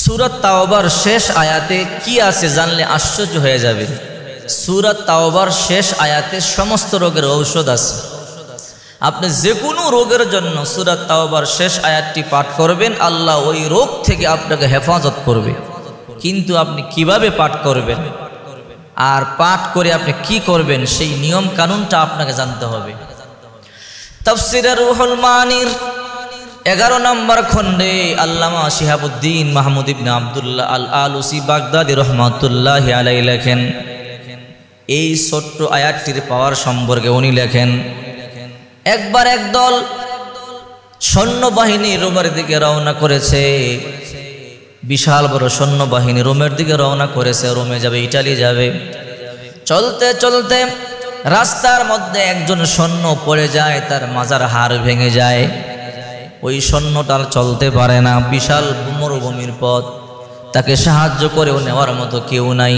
সূরা তাওবার শেষ আয়াতে কি আছে জানলে আশ্চর্য হয়ে যাবে। সূরা তাওবার শেষ আয়াতে সমস্ত রোগের ঔষধ আছে। আপনি যে কোনো রোগের জন্য সূরা তাওবার শেষ আয়াতটি পাঠ করবেন, আল্লাহ ওই রোগ থেকে আপনাকে হেফাজত করবে। কিন্তু আপনি কিভাবে পাঠ করবেন আর পাঠ করে আপনি কি করবেন সেই নিয়ম কানুনটা আপনাকে জানতে হবে। তাফসীরে রুহুল মানির 11 নম্বর খণ্ডে আল্লামা শিহাবুদ্দিন মাহমুদ ইবনে আব্দুল্লাহ আল আলুসি বাগদাদি রহমাতুল্লাহি আলাইহি লেখেন, এই ছোট্ট আয়াতটির পাওয়ার সম্পর্কে উনি লেখেন, একবার একদল সৈন্যবাহিনী রোমের দিকে রওনা করেছে। বিশাল বড় সৈন্যবাহিনী রোমের দিকে রওনা করেছে, রোমে যাবে, ইটালি যাবে। চলতে চলতে রাস্তার মধ্যে একজন সৈন্য পড়ে যায়, তার মাজার হাড় ভেঙে যায়। ওই সৈন্যটার চলতে পারে না, বিশাল মরুভূমির পথ, তাকে সাহায্য করেও নেওয়ার মতো কেউ নাই,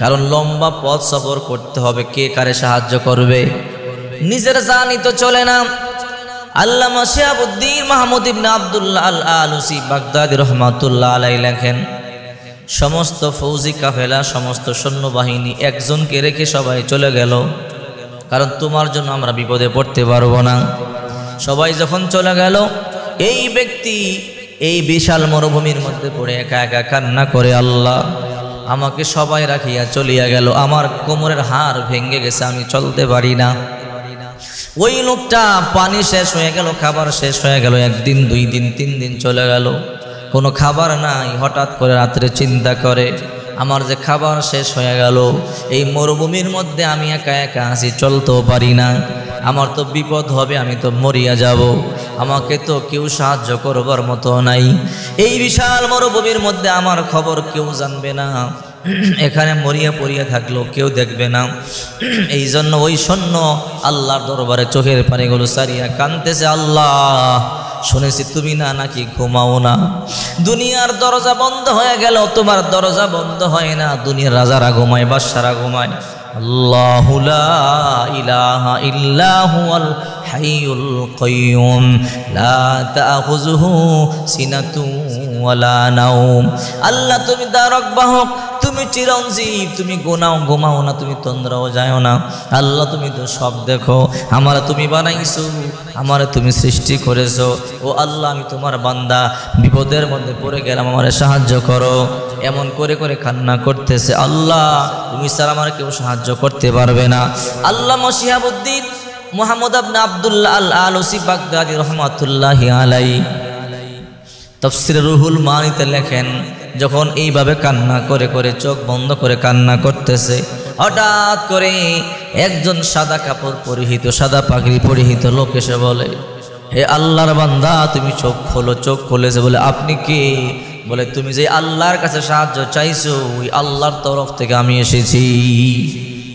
কারণ লম্বা পথ সফর করতে হবে, কে কারে সাহায্য করবে, নিজের জানই তো চলে না। আল্লামা শিহাবুদ্দিন মাহমুদ ইবনে আব্দুল্লাহ আল আলুসি বাগদাদি রহমাতুল্লাহ আলাইহি লেখেন, সমস্ত ফৌজি কাফেলা, সমস্ত সৈন্যবাহিনী একজনকে রেখে সবাই চলে গেল, কারণ তোমার জন্য আমরা বিপদে পড়তে পারবো না। সবাই যখন চলে গেল, এই ব্যক্তি এই বিশাল মরুভূমির মধ্যে পড়ে একা একা কান্না করে, আল্লাহ আমাকে সবাই রাখিয়া চলিয়া গেল, আমার কোমরের হাড় ভেঙে গেছে, আমি চলতে পারি না। ওই লোকটা পানি শেষ হয়ে গেল, খাবার শেষ হয়ে গেল, 1 দিন 2 দিন 3 দিন চলে গেল, কোনো খাবার নাই। হঠাৎ করে রাত্রে চিন্তা করে, আমার যে খাবার শেষ হয়ে গেল, এই মরুভূমির মধ্যে আমি একা একা আছি, চলতেও পারি না, আমার তো বিপদ হবে, আমি তো মরিয়া যাব, আমাকে তো কেউ সাহায্য করবার মতো নাই, এই বিশাল মরুভূমির মধ্যে আমার খবর কেউ জানবে না, এখানে মরিয়া পড়িয়া থাকলো কেউ দেখবে না। এই জন্য ওই সৈন্য আল্লাহর দরবারে চোখের পানিগুলো সারিয়া কাঁদতেছে, আল্লাহ শুনেছি তুমি না নাকি ঘুমাও না, দুনিয়ার দরজা বন্ধ হয়ে গেল, তোমার দরজা বন্ধ হয় না, দুনিয়ার রাজারা ঘুমায়, বাদশারা ঘুমায়, আল্লাহু লা ইলাহা ইল্লা হুয়াল হাইয়ুল কাইয়ুম লা তাখুযুহু সিনাতুন ওয়ালা নাওম। আল্লাহ তুমি দারক বাহক, তুমি চিরঞ্জীব, তুমি ঘুমাও না, তুমি তন্দ্রাও যাও না, আল্লাহ তুমি তো সব দেখো, আমারে তুমি বানাইছো, আমারে তুমি সৃষ্টি করেছো, ও আল্লাহ আমি তোমার বান্দা, বিপদের মধ্যে পড়ে গেলাম, আমারে সাহায্য করো। এমন করে করে কান্না করতেছে, আল্লাহ তুমি ছাড়া আমার কেউ সাহায্য করতে পারবে না। আল্লামা শিহাবুদ্দিন মুহাম্মদ ইবনে আব্দুল্লাহ আল আলুসি বাগদাদি রহমাতুল্লাহি আলাইহি তাফসীরে রুহুল মানিতে লেখেন, যখন এইভাবে কান্না করে করে চোখ বন্ধ করে কান্না করতেছে, হঠাৎ করে একজন সাদা কাপড় পরিহিত, সাদা পাগড়ি পরিহিত লোক এসে বলে, হে আল্লাহর বান্দা তুমি চোখ খোলো। চোখ খুলেছে, বলে আপনি কে? বলে তুমি যে আল্লাহর কাছে সাহায্য চাইছো, ওই আল্লাহর তরফ থেকে আমি এসেছি।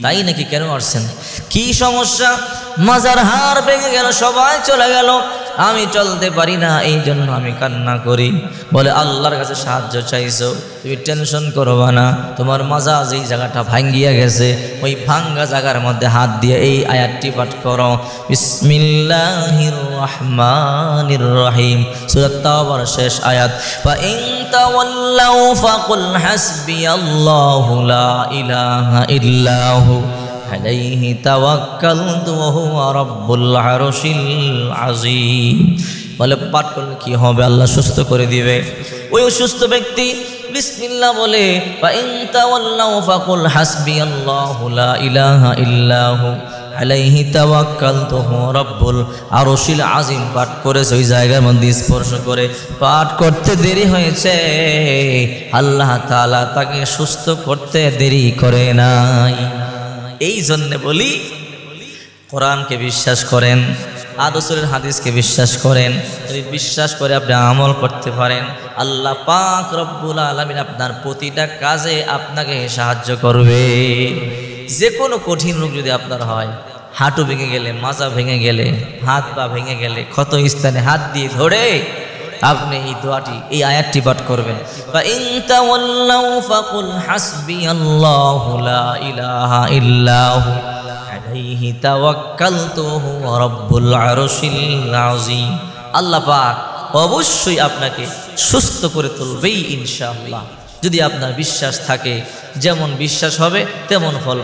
তাই নাকি? কেন আসছেন? কি সমস্যা? মাজার হাড় ভেঙে গেল, সবাই চলে গেল, আমি চলতে পারি না, এই জন্য আমি কান্না করি। বলে আল্লাহর কাছে সাহায্য চাইছো, তুমি টেনশন করবা না, তোমার মাজা যেই জায়গাটা ভাঙ্গিয়া গেছে, ওই ভাঙ্গা জায়গার মধ্যে হাত দিয়ে এই আয়াতটি পাঠ করো, বিসমিল্লাহির রহমানির রহিম, সূরা তাওবার শেষ আয়াত, ফা ইন তাওয়াল্লাউ ফাকুল হাসবিয়াল্লাহু লা ইলাহা ইল্লাহু আলাইহি তাওয়াক্কালতু ওয়া হুয়া রাব্বুল আরশিল আযীম। বলে পাঠ করলে কি হবে? আল্লাহ সুস্থ করে দিবে। ওই অসুস্থ ব্যক্তি বিসমিল্লাহ বলে, ফা ইন তাওয়াল্লাউ ফাকুল হাসবিয়াল্লাহু লা ইলাহা ইল্লাহু আলাইহি তাওয়াক্কালতু ওয়া হুয়া রাব্বুল আরশিল আযীম পাঠ করেছে। ওই জায়গার মধ্যে স্পর্শ করে পাঠ করতে দেরি হয়েছে, আল্লাহ তাআলা তাকে সুস্থ করতে দেরি করে নাই। এই জন্য বলি, কোরআনকে বিশ্বাস করেন, রাসূলের হাদিসকে বিশ্বাস করেন, যদি বিশ্বাস করে আপনি আমল করতে পারেন, আল্লাহ পাক রব্বুল আলামিন আপনার প্রতিটা কাজে আপনাকে সাহায্য করবে। যে কোনো কঠিন রোগ যদি আপনার হয়, হাঁটু ভেঙে গেলে, মাজা ভেঙে গেলে, হাত পা ভেঙে গেলে, ক্ষত স্থানে হাত দিয়ে ধরে আপনি এই দোয়াটি, এই আয়াতটি পাঠ করবেন, ফা ইন তাওয়াল্লাউ ফাকুল হাসবিয়াল্লাহু লা ইলাহা ইল্লাহু আলাইহি তাওয়াক্কালতু ওয়া হুয়া রাব্বুল আরশিল আযীম। আল্লাহ পাক অবশ্যই আপনাকে সুস্থ করে তুলবেই ইনশাআল্লাহ। যদি আপনার বিশ্বাস থাকে, যেমন বিশ্বাস হবে তেমন ফল।